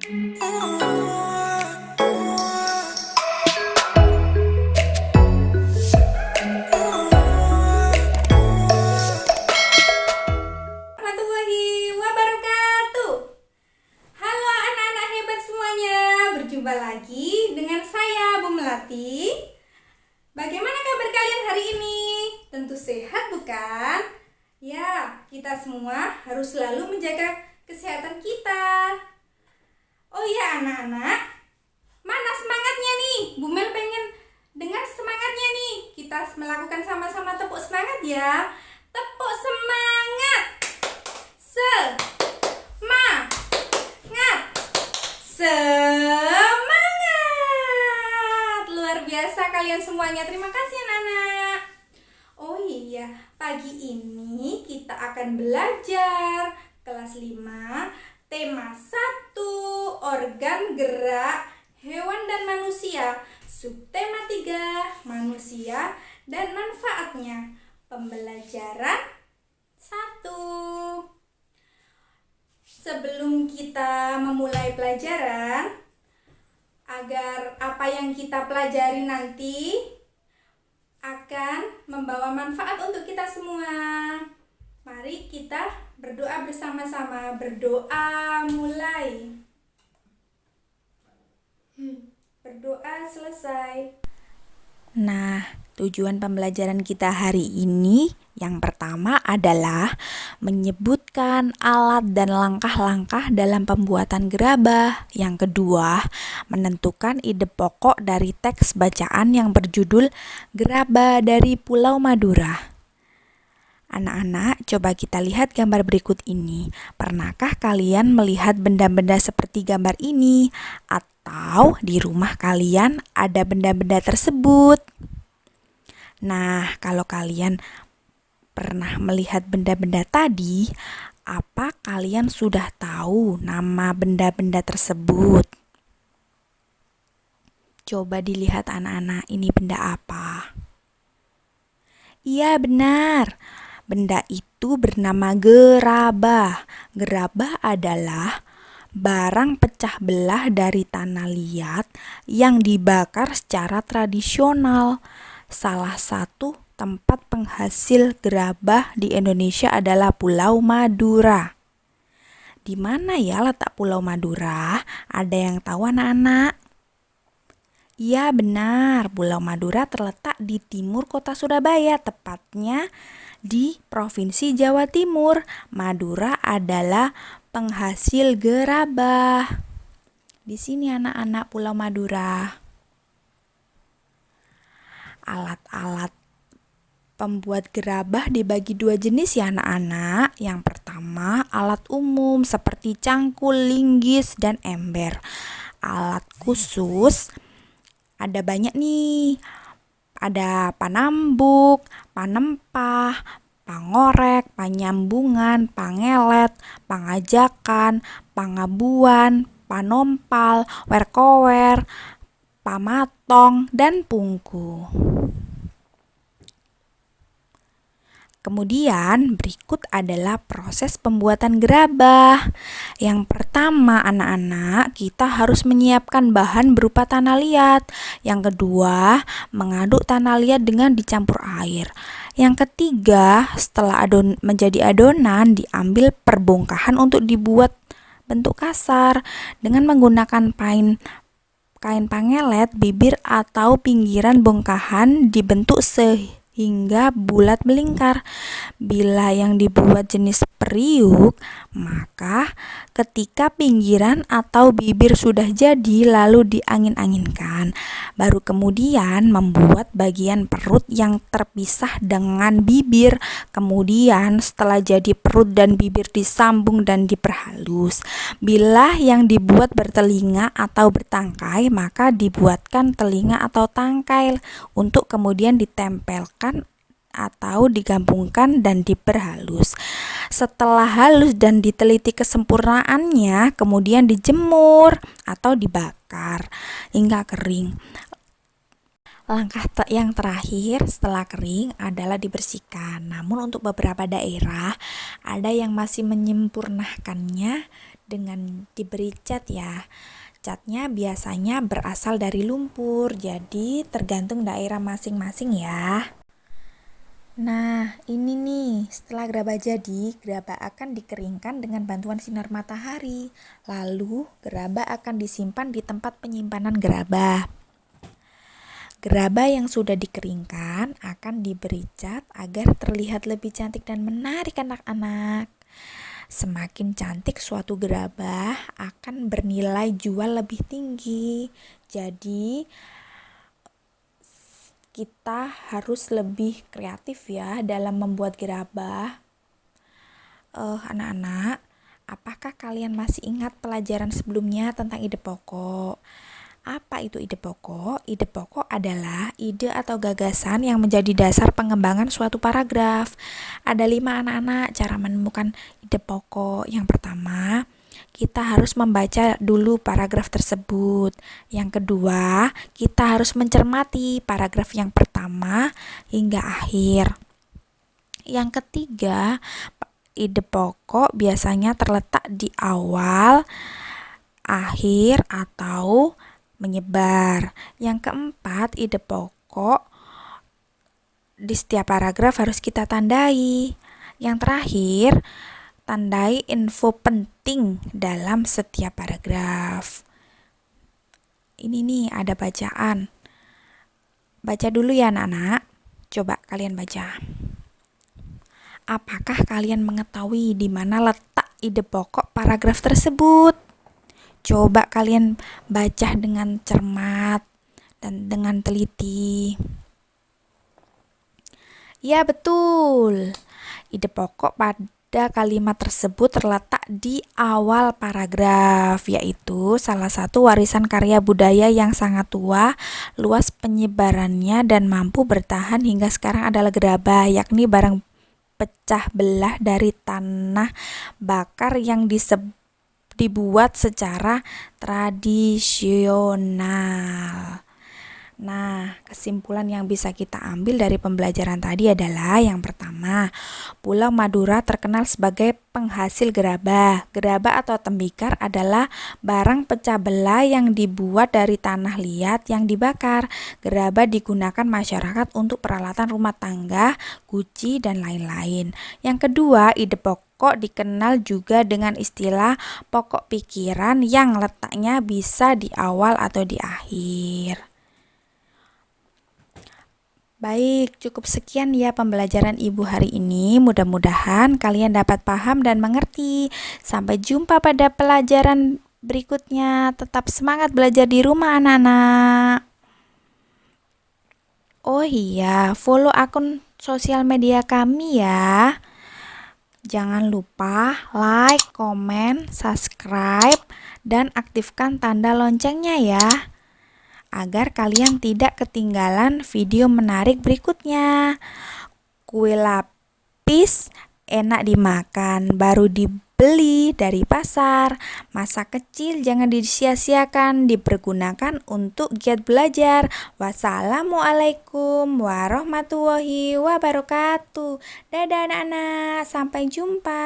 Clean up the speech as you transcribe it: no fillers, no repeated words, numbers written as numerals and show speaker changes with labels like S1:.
S1: Warahmatullahi wabarakatuh. Halo anak-anak hebat semuanya, berjumpa lagi dengan saya Bu Melati. Bagaimana kabar kalian hari ini? Tentu sehat bukan? Ya, kita semua harus selalu menjaga kesehatan kita. Oh iya anak-anak, mana semangatnya nih? Bu Mel pengen dengar semangatnya nih. Kita melakukan sama-sama tepuk semangat ya. Tepuk semangat. Semangat. Luar biasa kalian semuanya. Terima kasih anak-anak. Oh iya, pagi ini kita akan belajar kelas 5 tema 1 organ gerak hewan dan manusia, subtema 3 manusia dan manfaatnya. Pembelajaran 1. Sebelum kita memulai pelajaran, agar apa yang kita pelajari nanti akan membawa manfaat untuk kita semua, mari kita berdoa bersama-sama. Berdoa mulai. Berdoa selesai.
S2: Nah, tujuan pembelajaran kita hari ini yang pertama adalah menyebutkan alat dan langkah-langkah dalam pembuatan gerabah. Yang kedua, menentukan ide pokok dari teks bacaan yang berjudul Gerabah dari Pulau Madura. Anak-anak, coba kita lihat gambar berikut ini. Pernahkah kalian melihat benda-benda seperti gambar ini? Atau di rumah kalian ada benda-benda tersebut? Nah, kalau kalian pernah melihat benda-benda tadi, apa kalian sudah tahu nama benda-benda tersebut? Coba dilihat anak-anak, ini benda apa? Iya, benar. Benda itu bernama gerabah. Gerabah adalah barang pecah belah dari tanah liat yang dibakar secara tradisional. Salah satu tempat penghasil gerabah di Indonesia adalah Pulau Madura. Di mana ya letak Pulau Madura? Ada yang tahu anak-anak? Iya benar, Pulau Madura terletak di timur kota Surabaya, tepatnya di Provinsi Jawa Timur. Madura adalah penghasil gerabah. Di sini anak-anak Pulau Madura. Alat-alat pembuat gerabah dibagi 2 jenis ya anak-anak. Yang pertama, alat umum seperti cangkul, linggis, dan ember. Alat khusus ada banyak nih. Ada panambuk, panempah, pangorek, panyambungan, pangelet, pangajakan, pangabuan, panompal, werkower, pamatong, dan pungku. Kemudian berikut adalah proses pembuatan gerabah. Yang pertama anak-anak, kita harus menyiapkan bahan berupa tanah liat. Yang kedua, mengaduk tanah liat dengan dicampur air. Yang ketiga, setelah menjadi adonan, diambil perbongkahan untuk dibuat bentuk kasar dengan menggunakan kain pangelet. Bibir atau pinggiran bongkahan dibentuk hingga bulat melingkar. Bila yang dibuat jenis periuk, maka ketika pinggiran atau bibir sudah jadi lalu diangin-anginkan. Baru kemudian membuat bagian perut yang terpisah dengan bibir. Kemudian setelah jadi perut dan bibir disambung dan diperhalus. Bila yang dibuat bertelinga atau bertangkai, maka dibuatkan telinga atau tangkai untuk kemudian ditempelkan atau digabungkan dan diperhalus. Setelah halus dan diteliti kesempurnaannya, kemudian dijemur atau dibakar hingga kering. Langkah yang terakhir setelah kering adalah dibersihkan. Namun untuk beberapa daerah ada yang masih menyempurnakannya dengan diberi cat ya. Catnya biasanya berasal dari lumpur, jadi tergantung daerah masing-masing ya. Nah, ini nih, setelah gerabah jadi, gerabah akan dikeringkan dengan bantuan sinar matahari. Lalu, gerabah akan disimpan di tempat penyimpanan gerabah. Gerabah yang sudah dikeringkan akan diberi cat agar terlihat lebih cantik dan menarik anak-anak. Semakin cantik suatu gerabah akan bernilai jual lebih tinggi. Jadi, kita harus lebih kreatif ya dalam membuat gerabah. Anak-anak, apakah kalian masih ingat pelajaran sebelumnya tentang ide pokok? Apa itu ide pokok? Ide pokok adalah ide atau gagasan yang menjadi dasar pengembangan suatu paragraf. Ada 5 anak-anak cara menemukan ide pokok. Yang pertama, kita harus membaca dulu paragraf tersebut. Yang kedua, kita harus mencermati paragraf yang pertama hingga akhir. Yang ketiga, ide pokok biasanya terletak di awal, akhir, atau menyebar. Yang keempat, ide pokok di setiap paragraf harus kita tandai. Yang terakhir, tandai info penting dalam setiap paragraf. Ini nih ada bacaan. Baca dulu ya anak-anak. Coba kalian baca. Apakah kalian mengetahui di mana letak ide pokok paragraf tersebut? Coba kalian baca dengan cermat dan dengan teliti. Ya, betul. Ide pokok pada kalimat tersebut terletak di awal paragraf, yaitu salah satu warisan karya budaya yang sangat tua, luas penyebarannya, dan mampu bertahan hingga sekarang adalah gerabah, yakni barang pecah belah dari tanah bakar yang dibuat secara tradisional. Nah, kesimpulan yang bisa kita ambil dari pembelajaran tadi adalah yang pertama, Pulau Madura terkenal sebagai penghasil gerabah. Gerabah atau tembikar adalah barang pecah belah yang dibuat dari tanah liat yang dibakar. Gerabah digunakan masyarakat untuk peralatan rumah tangga, guci, dan lain-lain. Yang kedua, ide pokok dikenal juga dengan istilah pokok pikiran yang letaknya bisa di awal atau di akhir. Baik, cukup sekian ya pembelajaran Ibu hari ini. Mudah-mudahan kalian dapat paham dan mengerti. Sampai jumpa pada pelajaran berikutnya. Tetap semangat belajar di rumah anak-anak. Oh iya, follow akun sosial media kami ya. Jangan lupa like, komen, subscribe, dan aktifkan tanda loncengnya ya, agar kalian tidak ketinggalan video menarik berikutnya. Kue lapis enak dimakan, baru dibeli dari pasar. Masa kecil jangan disia-siakan, dipergunakan untuk giat belajar. Wassalamualaikum warahmatullahi wabarakatuh. Dadah anak-anak, sampai jumpa.